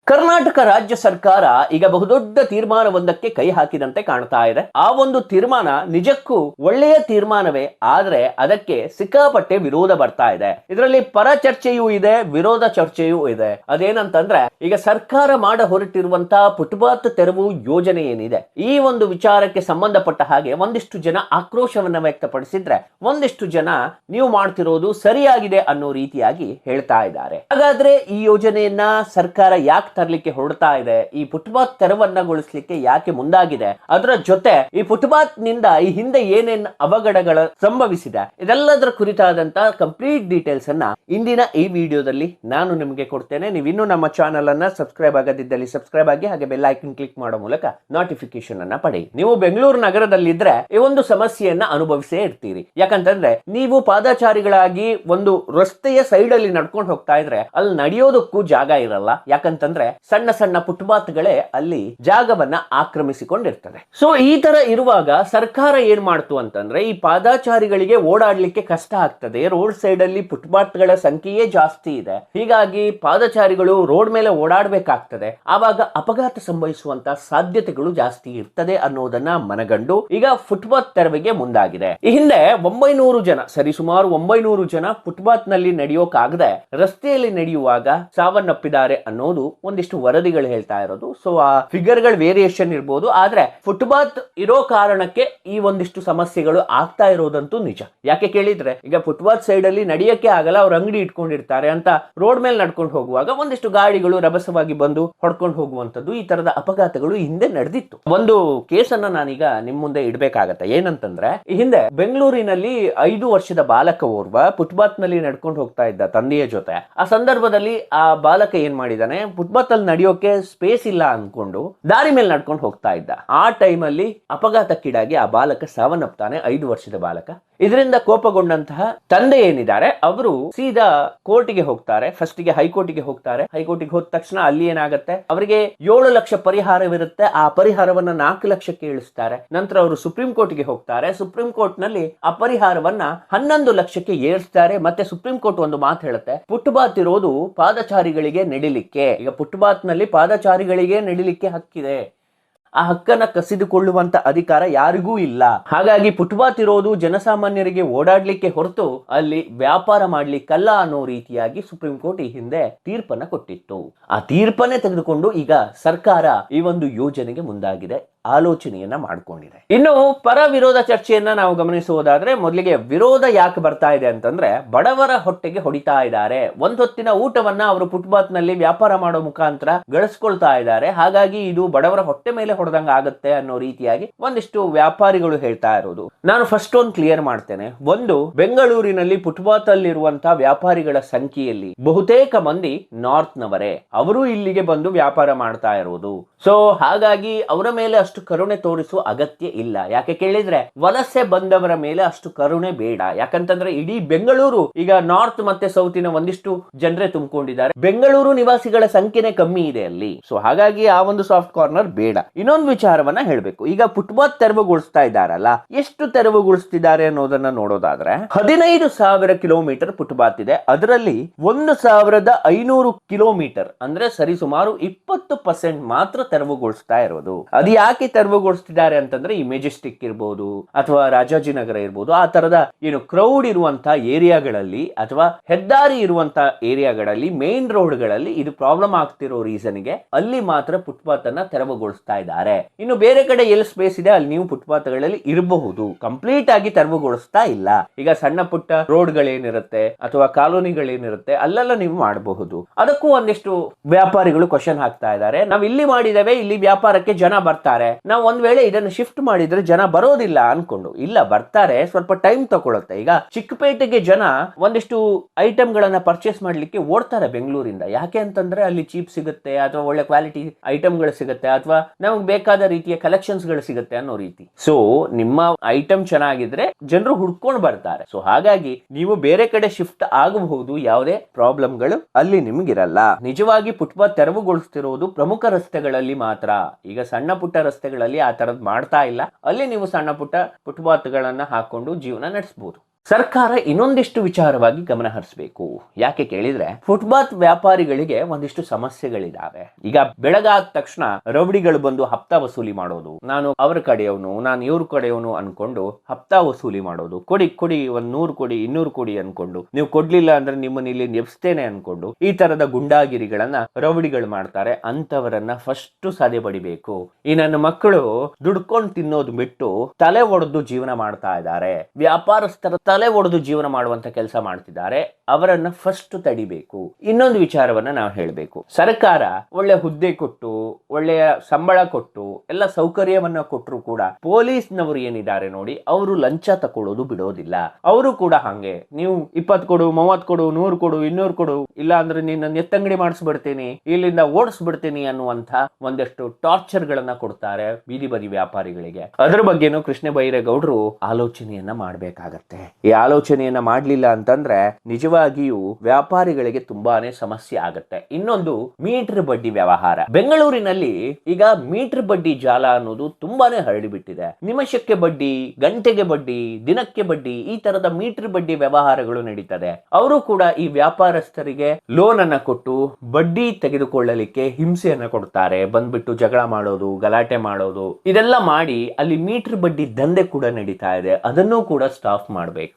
ಕರ್ನಾಟಕ ರಾಜ್ಯ ಸರ್ಕಾರ ಈಗ ಬಹುದೊಡ್ಡ ತೀರ್ಮಾನವೊಂದಕ್ಕೆ ಕೈ ಹಾಕಿದಂತೆ ಕಾಣ್ತಾ ಇದೆ. ಆ ಒಂದು ತೀರ್ಮಾನ ನಿಜಕ್ಕೂ ಒಳ್ಳೆಯ ತೀರ್ಮಾನವೇ, ಆದ್ರೆ ಅದಕ್ಕೆ ಸಿಕ್ಕಾಪಟ್ಟೆ ವಿರೋಧ ಬರ್ತಾ ಇದೆ. ಇದರಲ್ಲಿ ಪರ ಚರ್ಚೆಯೂ ಇದೆ, ವಿರೋಧ ಚರ್ಚೆಯೂ ಇದೆ. ಅದೇನಂತಂದ್ರೆ, ಈಗ ಸರ್ಕಾರ ಮಾಡ ಹೊರಟಿರುವಂತಹ ಫುಟ್ಪಾತ್ ತೆರವು ಯೋಜನೆ ಏನಿದೆ, ಈ ಒಂದು ವಿಚಾರಕ್ಕೆ ಸಂಬಂಧಪಟ್ಟ ಹಾಗೆ ಒಂದಿಷ್ಟು ಜನ ಆಕ್ರೋಶವನ್ನ ವ್ಯಕ್ತಪಡಿಸಿದ್ರೆ, ಒಂದಿಷ್ಟು ಜನ ನೀವು ಮಾಡ್ತಿರೋದು ಸರಿಯಾಗಿದೆ ಅನ್ನೋ ರೀತಿಯಾಗಿ ಹೇಳ್ತಾ ಇದ್ದಾರೆ. ಹಾಗಾದ್ರೆ ಈ ಯೋಜನೆಯನ್ನ ಸರ್ಕಾರ ಯಾಕೆ ತರಲಿಕ್ಕೆ ಹೊರಡ್ತಾ ಇದೆ, ಈ ಫುಟ್ಪಾತ್ ತೆರವನ್ನಗೊಳಿಸಲಿಕ್ಕೆ ಯಾಕೆ ಮುಂದಾಗಿದೆ, ಅದರ ಜೊತೆ ಈ ಫುಟ್ಪಾತ್ ನಿಂದ ಈ ಹಿಂದೆ ಏನೇನ್ ಅವಘಡಗಳ ಸಂಭವಿಸಿದೆ, ಇದೆಲ್ಲದರ ಕುರಿತಾದಂತಹ ಕಂಪ್ಲೀಟ್ ಡೀಟೇಲ್ಸ್ ಅನ್ನ ಇಂದಿನ ಈ ವಿಡಿಯೋದಲ್ಲಿ ನಾನು ನಿಮಗೆ ಕೊಡ್ತೇನೆ. ನೀವು ಇನ್ನೂ ನಮ್ಮ ಚಾನೆಲ್ ಅನ್ನ ಸಬ್ಸ್ಕ್ರೈಬ್ ಆಗದಿದ್ದಲ್ಲಿ ಸಬ್ಸ್ಕ್ರೈಬ್ ಆಗಿ, ಹಾಗೆ ಬೆಲ್ ಐಕನ್ ಕ್ಲಿಕ್ ಮಾಡೋ ಮೂಲಕ ನೋಟಿಫಿಕೇಶನ್ ಅನ್ನ ಪಡೆಯಿ. ನೀವು ಬೆಂಗಳೂರು ನಗರದಲ್ಲಿದ್ರೆ ಈ ಒಂದು ಸಮಸ್ಯೆಯನ್ನ ಅನುಭವಿಸೇ ಇರ್ತೀರಿ. ಯಾಕಂತಂದ್ರೆ ನೀವು ಪಾದಚಾರಿಗಳಾಗಿ ಒಂದು ರಸ್ತೆಯ ಸೈಡ್ ಅಲ್ಲಿ ನಡ್ಕೊಂಡು ಹೋಗ್ತಾ ಇದ್ರೆ ಅಲ್ಲಿ ನಡೆಯೋದಕ್ಕೂ ಜಾಗ ಇರಲ್ಲ. ಯಾಕಂತಂದ್ರೆ ಸಣ್ಣ ಸಣ್ಣ ಫುಟ್ಪಾತ್ಗಳೇ ಅಲ್ಲಿ ಜಾಗವನ್ನ ಆಕ್ರಮಿಸಿಕೊಂಡಿರ್ತದೆ. ಸೊ ಈ ತರ ಇರುವಾಗ ಸರ್ಕಾರ ಏನ್ ಮಾಡ್ತು ಅಂತಂದ್ರೆ, ಈ ಪಾದಚಾರಿಗಳಿಗೆ ಓಡಾಡ್ಲಿಕ್ಕೆ ಕಷ್ಟ ಆಗ್ತದೆ. ರೋಡ್ ಸೈಡ್ ಅಲ್ಲಿ ಫುಟ್ಪಾತ್ಗಳ ಸಂಖ್ಯೆಯೇ ಜಾಸ್ತಿ ಇದೆ. ಹೀಗಾಗಿ ಪಾದಚಾರಿಗಳು ರೋಡ್ ಮೇಲೆ ಓಡಾಡಬೇಕಾಗ್ತದೆ. ಆವಾಗ ಅಪಘಾತ ಸಂಭವಿಸುವಂತ ಸಾಧ್ಯತೆಗಳು ಜಾಸ್ತಿ ಇರ್ತದೆ ಅನ್ನೋದನ್ನ ಮನಗಂಡು ಈಗ ಫುಟ್ಪಾತ್ ತೆರವಿಗೆ ಮುಂದಾಗಿದೆ. ಈ ಹಿಂದೆ 900 ಜನ, ಸರಿಸುಮಾರು 900 ಜನ ಫುಟ್ಪಾತ್ ನಲ್ಲಿ ನಡೆಯೋಕಾಗದೆ ರಸ್ತೆಯಲ್ಲಿ ನಡೆಯುವಾಗ ಸಾವನ್ನಪ್ಪಿದ್ದಾರೆ ಅನ್ನೋದು ಒಂದಿಷ್ಟು ವರದಿಗಳು ಹೇಳ್ತಾ ಇರೋದು. ಸೊ ಆ ಫಿಗರ್ ಗಳ ವೇರಿಯೇಷನ್ ಇರಬಹುದು, ಆದ್ರೆ ಫುಟ್ಪಾತ್ ಇರೋ ಕಾರಣಕ್ಕೆ ಈ ಒಂದಿಷ್ಟು ಸಮಸ್ಯೆಗಳು ಆಗ್ತಾ ಇರೋದಂತೂ ನಿಜ. ಯಾಕೆ ಕೇಳಿದ್ರೆ, ಈಗ ಫುಟ್ಪಾತ್ ಸೈಡ್ ಅಲ್ಲಿ ನಡೆಯಕ್ಕೆ ಆಗಲ್ಲ, ಅವ್ರ ಅಂಗಡಿ ಇಟ್ಕೊಂಡಿರ್ತಾರೆ ಅಂತ ರೋಡ್ ಮೇಲೆ ನಡ್ಕೊಂಡು ಹೋಗುವಾಗ ಒಂದಿಷ್ಟು ಗಾಡಿಗಳು ರಭಸವಾಗಿ ಬಂದು ಹೊಡ್ಕೊಂಡು ಹೋಗುವಂತದ್ದು, ಈ ತರದ ಅಪಘಾತಗಳು ಹಿಂದೆ ನಡೆದಿತ್ತು. ಒಂದು ಕೇಸನ್ನ ನಾನೀಗ ನಿಮ್ ಮುಂದೆ ಇಡ್ಬೇಕಾಗತ್ತೆ. ಏನಂತಂದ್ರೆ, ಈ ಹಿಂದೆ ಬೆಂಗಳೂರಿನಲ್ಲಿ 5 ವರ್ಷದ ಬಾಲಕ ಓರ್ವ ಫುಟ್ಪಾತ್ ನಲ್ಲಿ ನಡ್ಕೊಂಡು ಹೋಗ್ತಾ ಇದ್ದ ತಂದೆಯ ಜೊತೆ. ಆ ಸಂದರ್ಭದಲ್ಲಿ ಆ ಬಾಲಕ ಏನ್ ಮಾಡಿದಾನೆ, ಫುಟ್ಪಾತ್ ಅಲ್ಲಿ ನಡೆಯೋಕೆ ಸ್ಪೇಸ್ ಇಲ್ಲ ಅನ್ಕೊಂಡು ದಾರಿ ಮೇಲೆ ನಡ್ಕೊಂಡು ಹೋಗ್ತಾ ಇದ್ದ. ಆ ಟೈಮ್ ಅಲ್ಲಿ ಅಪಘಾತಕ್ಕೀಡಾಗಿ ಆ ಬಾಲಕ ಸಾವನ್ನಪ್ತಾನೆ, 5 ವರ್ಷದ ಬಾಲಕ. ಇದರಿಂದ ಕೋಪಗೊಂಡಂತಹ ತಂದೆ ಏನಿದ್ದಾರೆ ಅವರು ಸೀದಾ ಕೋರ್ಟಿಗೆ ಹೋಗ್ತಾರೆ. ಫಸ್ಟ್ ಗೆ ಹೈಕೋರ್ಟಿಗೆ ಹೋಗ್ತಾರೆ. ಹೈಕೋರ್ಟಿಗೆ ಹೋದ ತಕ್ಷಣ ಅಲ್ಲಿ ಏನಾಗುತ್ತೆ, ಅವರಿಗೆ 7 ಲಕ್ಷ ಪರಿಹಾರವಿರುತ್ತೆ. ಆ ಪರಿಹಾರವನ್ನ 4 ಲಕ್ಷಕ್ಕೆ ಇಳಿಸ್ತಾರೆ. ನಂತರ ಅವರು ಸುಪ್ರೀಂ ಕೋರ್ಟ್ಗೆ ಹೋಗ್ತಾರೆ. ಸುಪ್ರೀಂ ಕೋರ್ಟ್ ನಲ್ಲಿ ಆ ಪರಿಹಾರವನ್ನ 11 ಲಕ್ಷಕ್ಕೆ ಏರಿಸ್ತಾರೆ. ಮತ್ತೆ ಸುಪ್ರೀಂ ಕೋರ್ಟ್ ಒಂದು ಮಾತು ಹೇಳುತ್ತೆ, ಫುಟ್ಪಾತ್ ಇರೋದು ಪಾದಚಾರಿಗಳಿಗೆ ನಡಿಲಿಕ್ಕೆ. ಈಗ ಫುಟ್ಪಾತ್ ನಲ್ಲಿ ಪಾದಚಾರಿಗಳಿಗೆ ನಡಿಲಿಕ್ಕೆ ಹಕ್ಕಿದೆ, ಆ ಹಕ್ಕನ್ನ ಕಸಿದುಕೊಳ್ಳುವಂತ ಅಧಿಕಾರ ಯಾರಿಗೂ ಇಲ್ಲ. ಹಾಗಾಗಿ ಫುಟ್ಪಾತ್ ಇರೋದು ಜನಸಾಮಾನ್ಯರಿಗೆ ಓಡಾಡ್ಲಿಕ್ಕೆ ಹೊರತು ಅಲ್ಲಿ ವ್ಯಾಪಾರ ಮಾಡ್ಲಿಕ್ಕಲ್ಲ ಅನ್ನೋ ರೀತಿಯಾಗಿ ಸುಪ್ರೀಂ ಕೋರ್ಟ್ ಈ ಹಿಂದೆ ತೀರ್ಪನ್ನ ಕೊಟ್ಟಿತ್ತು. ಆ ತೀರ್ಪನ್ನೇ ತೆಗೆದುಕೊಂಡು ಈಗ ಸರ್ಕಾರ ಈ ಒಂದು ಯೋಜನೆಗೆ ಮುಂದಾಗಿದೆ, ಆಲೋಚನೆಯನ್ನ ಮಾಡ್ಕೊಂಡಿದೆ. ಇನ್ನು ಪರ ವಿರೋಧ ಚರ್ಚೆಯನ್ನ ನಾವು ಗಮನಿಸುವುದಾದ್ರೆ, ಮೊದಲಿಗೆ ವಿರೋಧ ಯಾಕೆ ಬರ್ತಾ ಇದೆ ಅಂತಂದ್ರೆ, ಬಡವರ ಹೊಟ್ಟೆಗೆ ಹೊಡಿತಾ ಇದ್ದಾರೆ. ಒಂದ್ ಹೊತ್ತಿನ ಊಟವನ್ನ ಅವರು ಫುಟ್ಪಾತ್ ನಲ್ಲಿ ವ್ಯಾಪಾರ ಮಾಡೋ ಮುಖಾಂತರ ಗಳಿಸ್ಕೊಳ್ತಾ ಇದ್ದಾರೆ. ಹಾಗಾಗಿ ಇದು ಬಡವರ ಹೊಟ್ಟೆ ಮೇಲೆ ಹೊಡೆದಂಗ ಆಗುತ್ತೆ ಅನ್ನೋ ರೀತಿಯಾಗಿ ಒಂದಿಷ್ಟು ವ್ಯಾಪಾರಿಗಳು ಹೇಳ್ತಾ ಇರೋದು. ನಾನು ಫಸ್ಟ್ ಒಂದು ಕ್ಲಿಯರ್ ಮಾಡ್ತೇನೆ. ಒಂದು, ಬೆಂಗಳೂರಿನಲ್ಲಿ ಫುಟ್ಪಾತ್ ಅಲ್ಲಿರುವಂತಹ ವ್ಯಾಪಾರಿಗಳ ಸಂಖ್ಯೆಯಲ್ಲಿ ಬಹುತೇಕ ಮಂದಿ ನಾರ್ತ್ ನವರೇ. ಅವರು ಇಲ್ಲಿಗೆ ಬಂದು ವ್ಯಾಪಾರ ಮಾಡ್ತಾ ಇರೋದು. ಸೊ ಹಾಗಾಗಿ ಅವರ ಮೇಲೆ ಅಷ್ಟು ಕರುಣೆ ತೋರಿಸುವ ಅಗತ್ಯ ಇಲ್ಲ. ಯಾಕೆ ಕೇಳಿದ್ರೆ, ವಲಸೆ ಬಂದವರ ಮೇಲೆ ಅಷ್ಟು ಕರುಣೆ ಬೇಡ. ಯಾಕಂತಂದ್ರೆ ಇಡೀ ಬೆಂಗಳೂರು ಈಗ ನಾರ್ತ್ ಮತ್ತೆ ಸೌತಿನ ಒಂದಿಷ್ಟು ಜನರೇ ತುಂಬಿಕೊಂಡಿದ್ದಾರೆ. ಬೆಂಗಳೂರು ನಿವಾಸಿಗಳ ಸಂಖ್ಯೆನೇ ಕಮ್ಮಿ ಇದೆ ಅಲ್ಲಿ. ಸೊ ಹಾಗಾಗಿ ಆ ಒಂದು ಸಾಫ್ಟ್ ಕಾರ್ನರ್ ಬೇಡ. ಇನ್ನೊಂದು ವಿಚಾರವನ್ನ ಹೇಳ್ಬೇಕು. ಈಗ ಫುಟ್ಪಾತ್ ತೆರವುಗೊಳಿಸ್ತಾ ಇದ್ದಾರಲ್ಲ, ಎಷ್ಟು ತೆರವುಗೊಳಿಸ್ತಿದ್ದಾರೆ ಅನ್ನೋದನ್ನ ನೋಡೋದಾದ್ರೆ, 15,000 ಕಿಲೋಮೀಟರ್ ಫುಟ್ಪಾತ್ ಇದೆ. ಅದರಲ್ಲಿ 1,500 ಕಿಲೋಮೀಟರ್ ಅಂದ್ರೆ ಸರಿಸುಮಾರು 20% ಮಾತ್ರ ತೆರವುಗೊಳಿಸ್ತಾ ಇರೋದು. ಅದು ಯಾಕೆ ತೆರವುಗೊಳಿಸ್ತಿದ್ದಾರೆ ಅಂತಂದ್ರೆ, ಈ ಮೆಜೆಸ್ಟಿಕ್ ಇರ್ಬೋದು ಅಥವಾ ರಾಜಾಜಿನಗರ ಇರ್ಬೋದು, ಆ ತರದ ಏನು ಕ್ರೌಡ್ ಇರುವಂತಹ ಏರಿಯಾಗಳಲ್ಲಿ ಅಥವಾ ಹೆದ್ದಾರಿ ಇರುವಂತಹ ಏರಿಯಾಗಳಲ್ಲಿ, ಮೇನ್ ರೋಡ್ ಗಳಲ್ಲಿ ಇದು ಪ್ರಾಬ್ಲಮ್ ಆಗ್ತಿರೋ ರೀಸನ್ ಗೆ ಅಲ್ಲಿ ಮಾತ್ರ ಫುಟ್ಪಾತ್ ಅನ್ನ ತೆರವುಗೊಳಿಸ್ತಾ ಇದ್ದಾರೆ. ಇನ್ನು ಬೇರೆ ಕಡೆ ಎಲ್ಲಿ ಸ್ಪೇಸ್ ಇದೆ ಅಲ್ಲಿ ನೀವು ಫುಟ್ಪಾತ್ ಗಳಲ್ಲಿ ಇರಬಹುದು, ಕಂಪ್ಲೀಟ್ ಆಗಿ ತೆರವುಗೊಳಿಸ್ತಾ ಇಲ್ಲ. ಈಗ ಸಣ್ಣ ಪುಟ್ಟ ರೋಡ್ ಗಳೇನಿರುತ್ತೆ ಅಥವಾ ಕಾಲೋನಿಗಳೇನಿರುತ್ತೆ ಅಲ್ಲೆಲ್ಲ ನೀವು ಮಾಡಬಹುದು. ಅದಕ್ಕೂ ಒಂದಿಷ್ಟು ವ್ಯಾಪಾರಿಗಳು ಕ್ವಶನ್ ಹಾಕ್ತಾ ಇದ್ದಾರೆ, ನಾವು ಇಲ್ಲಿ ಮಾಡಿದ್ದೇವೆ, ಇಲ್ಲಿ ವ್ಯಾಪಾರಕ್ಕೆ ಜನ ಬರ್ತಾರೆ, ನಾವು ಒಂದ್ ವೇಳೆ ಇದನ್ನು ಶಿಫ್ಟ್ ಮಾಡಿದ್ರೆ ಜನ ಬರೋದಿಲ್ಲ ಅನ್ಕೊಂಡು. ಇಲ್ಲ, ಬರ್ತಾರೆ, ಸ್ವಲ್ಪ ಟೈಮ್ ತಗೊಳುತ್ತೆ. ಈಗ ಚಿಕ್ಕಪೇಟೆಗೆ ಜನ ಒಂದಿಷ್ಟು ಐಟಮ್ ಗಳನ್ನ ಪರ್ಚೇಸ್ ಮಾಡ್ಲಿಕ್ಕೆ ಓಡ್ತಾರೆ ಬೆಂಗಳೂರಿಂದ. ಯಾಕೆ ಅಂತಂದ್ರೆ ಅಲ್ಲಿ ಚೀಪ್ ಸಿಗುತ್ತೆ ಅಥವಾ ಒಳ್ಳೆ ಕ್ವಾಲಿಟಿ ಐಟಮ್ ಗಳು ಸಿಗುತ್ತೆ ಅಥವಾ ನಮಗೆ ಬೇಕಾದ ರೀತಿಯ ಕಲೆಕ್ಷನ್ಸ್ ಗಳು ಸಿಗುತ್ತೆ ಅನ್ನೋ ರೀತಿ. ಸೊ ನಿಮ್ಮ ಐಟಮ್ ಚೆನ್ನಾಗಿದ್ರೆ ಜನರು ಹುಡ್ಕೊಂಡು ಬರ್ತಾರೆ. ಸೊ ಹಾಗಾಗಿ ನೀವು ಬೇರೆ ಕಡೆ ಶಿಫ್ಟ್ ಆಗಬಹುದು, ಯಾವುದೇ ಪ್ರಾಬ್ಲಮ್ ಗಳು ಅಲ್ಲಿ ನಿಮ್ಗಿರಲ್ಲ. ನಿಜವಾಗಿ ಫುಟ್ಪಾತ್ ತೆರವುಗೊಳಿಸ್ತಿರೋದು ಪ್ರಮುಖ ರಸ್ತೆಗಳಲ್ಲಿ ಮಾತ್ರ. ಈಗ ಸಣ್ಣ ಪುಟ್ಟ ರಸ್ತೆಗಳಲ್ಲಿ ಆ ತರದ್ ಮಾಡ್ತಾ ಇಲ್ಲ. ಅಲ್ಲಿ ನೀವು ಸಣ್ಣ ಪುಟ್ಟ ಫುಟ್ಪಾತ್ ಗಳನ್ನ ಹಾಕೊಂಡು ಜೀವನ ನಡೆಸಬಹುದು. ಸರ್ಕಾರ ಇನ್ನೊಂದಿಷ್ಟು ವಿಚಾರವಾಗಿ ಗಮನ ಹರಿಸಬೇಕು. ಯಾಕೆ ಕೇಳಿದ್ರೆ ಫುಟ್ಪಾತ್ ವ್ಯಾಪಾರಿಗಳಿಗೆ ಒಂದಿಷ್ಟು ಸಮಸ್ಯೆಗಳಿದಾವೆ. ಈಗ ಬೆಳಗಾದ ತಕ್ಷಣ ರೌಡಿಗಳು ಬಂದು ಹಪ್ತಾ ವಸೂಲಿ ಮಾಡೋದು, ನಾನು ಅವ್ರ ಕಡೆಯವನು, ನಾನು ಇವ್ರ ಕಡೆಯವನು ಅನ್ಕೊಂಡು ಹಪ್ತಾ ವಸೂಲಿ ಮಾಡೋದು, ಕೊಡಿ ಕೊಡಿ 100 ಕೊಡಿ 200 ಕೊಡಿ ಅನ್ಕೊಂಡು, ನೀವು ಕೊಡ್ಲಿಲ್ಲ ಅಂದ್ರೆ ನಿಮ್ಮನ್ನ ಇಲ್ಲಿ ನೆಪ್ಸ್ತೇನೆ ಅನ್ಕೊಂಡು ಈ ತರದ ಗುಂಡಾಗಿರಿಗಳನ್ನ ರೌಡಿಗಳು ಮಾಡ್ತಾರೆ. ಅಂತವರನ್ನ ಫಸ್ಟ್ ಸದೆ ಬಡಿಬೇಕು. ಈ ನನ್ನ ಮಕ್ಕಳು ದುಡ್ಕೊಂಡು ತಿನ್ನೋದು ಬಿಟ್ಟು ತಲೆ ಒಡೆದು ಜೀವನ ಮಾಡ್ತಾ ಇದ್ದಾರೆ, ವ್ಯಾಪಾರಸ್ಥರ ತಲೆ ಒಡೆದು ಜೀವನ ಮಾಡುವಂತ ಕೆಲಸ ಮಾಡ್ತಿದ್ದಾರೆ, ಅವರನ್ನ ಫಸ್ಟ್ ತಡಿಬೇಕು. ಇನ್ನೊಂದು ವಿಚಾರವನ್ನ ನಾವು ಹೇಳಬೇಕು. ಸರ್ಕಾರ ಒಳ್ಳೆ ಹುದ್ದೆ ಕೊಟ್ಟು ಒಳ್ಳೆಯ ಸಂಬಳ ಕೊಟ್ಟು ಎಲ್ಲ ಸೌಕರ್ಯವನ್ನ ಕೊಟ್ಟರು ಕೂಡ ಪೊಲೀಸ್ನವರು ಏನಿದ್ದಾರೆ ನೋಡಿ, ಅವರು ಲಂಚ ತಕೊಳ್ಳೋದು ಬಿಡೋದಿಲ್ಲ. ಅವರು ಕೂಡ ಹಂಗೆ, ನೀವು 20 ಕೊಡು 30 ಕೊಡು 100 ಕೊಡು 200 ಕೊಡು, ಇಲ್ಲ ಅಂದ್ರೆ ನಿನ್ನ ಎತ್ತಂಗಡಿ ಮಾಡಿಸ್ಬಿಡ್ತೀನಿ, ಇಲ್ಲಿಂದ ಓಡಿಸ್ಬಿಡ್ತೀನಿ ಅನ್ನುವಂತ ಒಂದಷ್ಟು ಟಾರ್ಚರ್ ಗಳನ್ನ ಕೊಡ್ತಾರೆ ಬೀದಿ ಬದಿ ವ್ಯಾಪಾರಿಗಳಿಗೆ. ಅದ್ರ ಬಗ್ಗೆನೂ ಕೃಷ್ಣ ಬೈರೇಗೌಡರು ಆಲೋಚನೆಯನ್ನ ಮಾಡ್ಬೇಕಾಗತ್ತೆ. ಈ ಆಲೋಚನೆಯನ್ನ ಮಾಡ್ಲಿಲ್ಲ ಅಂತಂದ್ರೆ ನಿಜವಾಗಿಯೂ ವ್ಯಾಪಾರಿಗಳಿಗೆ ತುಂಬಾನೇ ಸಮಸ್ಯೆ ಆಗತ್ತೆ. ಇನ್ನೊಂದು ಮೀಟರ್ ಬಡ್ಡಿ ವ್ಯವಹಾರ. ಬೆಂಗಳೂರಿನಲ್ಲಿ ಈಗ ಮೀಟರ್ ಬಡ್ಡಿ ಜಾಲ ಅನ್ನೋದು ತುಂಬಾನೇ ಹರಡಿಬಿಟ್ಟಿದೆ. ನಿಮಿಷಕ್ಕೆ ಬಡ್ಡಿ, ಗಂಟೆಗೆ ಬಡ್ಡಿ, ದಿನಕ್ಕೆ ಬಡ್ಡಿ, ಈ ತರದ ಮೀಟರ್ ಬಡ್ಡಿ ವ್ಯವಹಾರಗಳು ನಡೀತದೆ. ಅವರು ಕೂಡ ಈ ವ್ಯಾಪಾರಸ್ಥರಿಗೆ ಲೋನ್ ಅನ್ನ ಕೊಟ್ಟು ಬಡ್ಡಿ ತೆಗೆದುಕೊಳ್ಳಲಿಕ್ಕೆ ಹಿಂಸೆಯನ್ನ ಕೊಡ್ತಾರೆ. ಬಂದ್ಬಿಟ್ಟು ಜಗಳ ಮಾಡೋದು, ಗಲಾಟೆ ಮಾಡೋದು, ಇದೆಲ್ಲ ಮಾಡಿ ಅಲ್ಲಿ ಮೀಟರ್ ಬಡ್ಡಿ ದಂಧೆ ಕೂಡ ನಡೀತಾ ಇದೆ. ಅದನ್ನು ಕೂಡ ಸ್ಟಾಪ್ ಮಾಡಬೇಕು.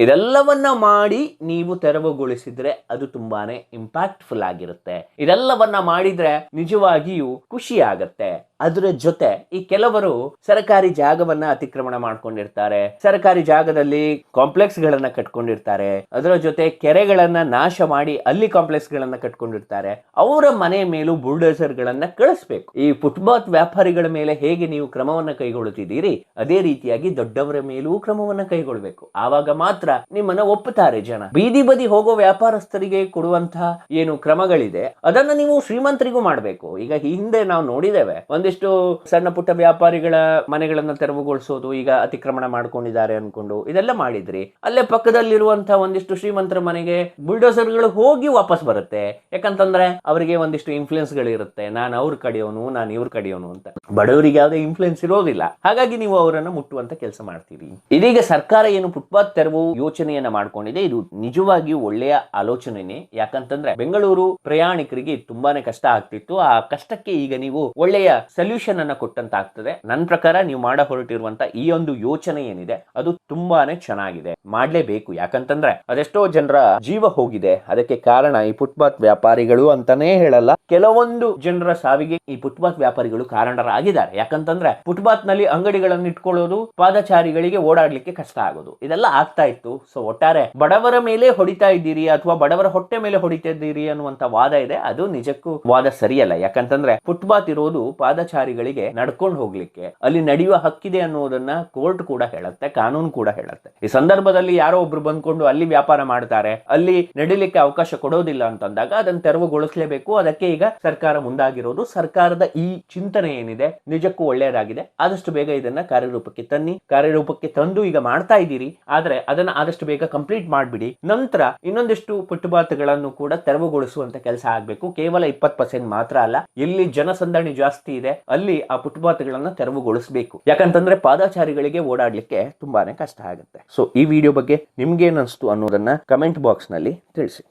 ಇದೆಲ್ಲವನ್ನ ಮಾಡಿ ನೀವು ತೆರವುಗೊಳಿಸಿದ್ರೆ ಅದು ತುಂಬಾನೇ ಇಂಪ್ಯಾಕ್ಟ್ಫುಲ್ ಆಗಿರುತ್ತೆ. ಇದೆಲ್ಲವನ್ನ ಮಾಡಿದ್ರೆ ನಿಜವಾಗಿಯೂ ಖುಷಿ ಆಗತ್ತೆ. ಅದರ ಜೊತೆ ಈ ಕೆಲವರು ಸರ್ಕಾರಿ ಜಾಗವನ್ನ ಅತಿಕ್ರಮಣ ಮಾಡ್ಕೊಂಡಿರ್ತಾರೆ, ಸರ್ಕಾರಿ ಜಾಗದಲ್ಲಿ ಕಾಂಪ್ಲೆಕ್ಸ್ ಗಳನ್ನ ಕಟ್ಕೊಂಡಿರ್ತಾರೆ, ಅದರ ಜೊತೆ ಕೆರೆಗಳನ್ನ ನಾಶ ಮಾಡಿ ಅಲ್ಲಿ ಕಾಂಪ್ಲೆಕ್ಸ್ ಗಳನ್ನ ಕಟ್ಕೊಂಡಿರ್ತಾರೆ. ಅವರ ಮನೆ ಮೇಲೂ ಬುಲ್ಡೋಸರ್ ಗಳನ್ನ ಕಳಿಸ್ಬೇಕು. ಈ ಫುಟ್ಪಾತ್ ವ್ಯಾಪಾರಿಗಳ ಮೇಲೆ ಹೇಗೆ ನೀವು ಕ್ರಮವನ್ನ ಕೈಗೊಳ್ಳುತ್ತಿದ್ದೀರಿ, ಅದೇ ರೀತಿಯಾಗಿ ದೊಡ್ಡವರ ಮೇಲೂ ಕ್ರಮವನ್ನ ಕೈಗೊಳ್ಳಬೇಕು. ಆವಾಗ ಮಾತ್ರ ನಿಮ್ಮನ್ನ ಒಪ್ಪುತ್ತಾರೆ ಜನ. ಬೀದಿ ಬದಿ ಹೋಗೋ ವ್ಯಾಪಾರಸ್ಥರಿಗೆ ಕೊಡುವಂತಹ ಏನು ಕ್ರಮಗಳಿದೆ ಅದನ್ನ ನೀವು ಶ್ರೀಮಂತರಿಗೂ ಮಾಡಬೇಕು. ಈಗ ಹಿಂದೆ ನಾವು ನೋಡಿದ್ದೇವೆ, ಒಂದಿಷ್ಟು ಸಣ್ಣ ಪುಟ್ಟ ವ್ಯಾಪಾರಿಗಳ ಮನೆಗಳನ್ನ ತೆರವುಗೊಳಿಸೋದು, ಈಗ ಅತಿಕ್ರಮಣ ಮಾಡ್ಕೊಂಡಿದ್ದಾರೆ ಅನ್ಕೊಂಡು ಇದೆಲ್ಲ ಮಾಡಿದ್ರಿ. ಅಲ್ಲೇ ಪಕ್ಕದಲ್ಲಿರುವಂತಹ ಒಂದಿಷ್ಟು ಶ್ರೀಮಂತರ ಮನೆಗೆ ಬುಲ್ಡೋಸರ್ಗಳು ಹೋಗಿ ವಾಪಸ್ ಬರುತ್ತೆ. ಯಾಕಂತಂದ್ರೆ ಅವರಿಗೆ ಒಂದಿಷ್ಟು ಇನ್ಫ್ಲೂಯೆನ್ಸ್ ಗಳಿರುತ್ತೆ, ನಾನು ಅವ್ರ ಕಡೆಯವನು, ನಾನು ಇವ್ರ ಕಡೆಯವನು ಅಂತ. ಬಡವರಿಗೆ ಯಾವುದೇ ಇನ್ಫ್ಲೂಯೆನ್ಸ್ ಇರೋದಿಲ್ಲ, ಹಾಗಾಗಿ ನೀವು ಅವರನ್ನ ಮುಟ್ಟುವಂತ ಕೆಲಸ ಮಾಡ್ತೀರಿ. ಇದೀಗ ಸರ್ಕಾರ ಏನು ಫುಟ್ಪಾತ್ ತೆರವು ಯೋಚನೆಯನ್ನ ಮಾಡ್ಕೊಂಡಿದೆ, ಇದು ನಿಜವಾಗಿಯೂ ಒಳ್ಳೆಯ ಆಲೋಚನೆನೇ. ಯಾಕಂತಂದ್ರೆ ಬೆಂಗಳೂರು ಪ್ರಯಾಣಿಕರಿಗೆ ತುಂಬಾನೇ ಕಷ್ಟ ಆಗ್ತಿತ್ತು. ಆ ಕಷ್ಟಕ್ಕೆ ಈಗ ನೀವು ಒಳ್ಳೆಯ ಸೊಲ್ಯೂಷನ್ ಅನ್ನ ಕೊಟ್ಟಂತ ಆಗ್ತದೆ. ನನ್ನ ಪ್ರಕಾರ ನೀವು ಮಾಡ ಹೊರಟಿರುವಂತ ಈ ಒಂದು ಯೋಚನೆ ಏನಿದೆ ಅದು ತುಂಬಾನೇ ಚೆನ್ನಾಗಿದೆ, ಮಾಡ್ಲೇಬೇಕು. ಯಾಕಂತಂದ್ರೆ ಅದೆಷ್ಟೋ ಜನರ ಜೀವ ಹೋಗಿದೆ. ಅದಕ್ಕೆ ಕಾರಣ ಈ ಫುಟ್ಪಾತ್ ವ್ಯಾಪಾರಿಗಳು ಅಂತಾನೇ ಹೇಳಲ್ಲ, ಕೆಲವೊಂದು ಜನರ ಸಾವಿಗೆ ಈ ಫುಟ್ಪಾತ್ ವ್ಯಾಪಾರಿಗಳು ಕಾರಣರಾಗಿದ್ದಾರೆ. ಯಾಕಂತಂದ್ರೆ ಫುಟ್ಪಾತ್ ನಲ್ಲಿ ಅಂಗಡಿಗಳನ್ನು ಇಟ್ಕೊಳ್ಳೋದು, ಪಾದಚಾರಿಗಳಿಗೆ ಓಡಾಡ್ಲಿಕ್ಕೆ ಕಷ್ಟ ಆಗೋದು, ಇದೆಲ್ಲ ಆಗ್ತಾ ಇತ್ತು. ಸೊ ಒಟ್ಟಾರೆ ಬಡವರ ಮೇಲೆ ಹೊಡಿತಾ ಇದ್ದೀರಿ ಅಥವಾ ಬಡವರ ಹೊಟ್ಟೆ ಮೇಲೆ ಹೊಡಿತಾ ಇದ್ದೀರಿ ಅನ್ನುವಂತ ವಾದ ಇದೆ. ಅದು ನಿಜಕ್ಕೂ ವಾದ ಸರಿಯಲ್ಲ. ಯಾಕಂತಂದ್ರೆ ಫುಟ್ಪಾತ್ ಇರೋದು ಪಾದಚಾರಿಗಳಿಗೆ ನಡ್ಕೊಂಡು ಹೋಗ್ಲಿಕ್ಕೆ, ಅಲ್ಲಿ ನಡೆಯುವ ಹಕ್ಕಿದೆ ಅನ್ನೋದನ್ನ ಕೋರ್ಟ್ ಕೂಡ ಹೇಳುತ್ತೆ, ಕಾನೂನು ಕೂಡ ಹೇಳುತ್ತೆ. ಈ ಸಂದರ್ಭದಲ್ಲಿ ಯಾರೋ ಒಬ್ರು ಬಂದ್ಕೊಂಡು ಅಲ್ಲಿ ವ್ಯಾಪಾರ ಮಾಡ್ತಾರೆ, ಅಲ್ಲಿ ನಡಿಲಿಕ್ಕೆ ಅವಕಾಶ ಕೊಡೋದಿಲ್ಲ ಅಂತಂದಾಗ ಅದನ್ನ ತೆರವುಗೊಳಿಸಲೇಬೇಕು. ಅದಕ್ಕೆ ಈಗ ಸರ್ಕಾರ ಮುಂದಾಗಿರೋದು. ಸರ್ಕಾರದ ಈ ಚಿಂತನೆ ಏನಿದೆ ನಿಜಕ್ಕೂ ಒಳ್ಳೆಯದಾಗಿದೆ. ಆದಷ್ಟು ಬೇಗ ಇದನ್ನ ಕಾರ್ಯರೂಪಕ್ಕೆ ತನ್ನಿ. ಕಾರ್ಯರೂಪಕ್ಕೆ ತಂದು ಈಗ ಮಾಡ್ತಾ ಇದ್ದೀರಿ, ಆದ್ರೆ ಅದನ್ನ ಆದಷ್ಟು ಬೇಗ ಕಂಪ್ಲೀಟ್ ಮಾಡ್ಬಿಡಿ. ನಂತರ ಇನ್ನೊಂದಿಷ್ಟು ಫುಟ್ಪಾತ್ಗಳನ್ನು ಕೂಡ ತೆರವುಗೊಳಿಸುವಂತ ಕೆಲಸ ಆಗ್ಬೇಕು. ಕೇವಲ 20% ಮಾತ್ರ ಅಲ್ಲ, ಎಲ್ಲಿ ಜನಸಂದಣಿ ಜಾಸ್ತಿ ಇದೆ ಅಲ್ಲಿ ಆ ಫುಟ್ಪಾತ್ಗಳನ್ನ ತೆರವುಗೊಳಿಸಬೇಕು. ಯಾಕಂತಂದ್ರೆ ಪಾದಚಾರಿಗಳಿಗೆ ಓಡಾಡ್ಲಿಕ್ಕೆ ತುಂಬಾನೇ ಕಷ್ಟ ಆಗುತ್ತೆ. ಸೊ ಈ ವಿಡಿಯೋ ಬಗ್ಗೆ ನಿಮ್ಗೆ ಏನ್ ಅನ್ಸ್ತು ಅನ್ನೋದನ್ನ ಕಮೆಂಟ್ ಬಾಕ್ಸ್ ನಲ್ಲಿ ತಿಳಿಸಿ.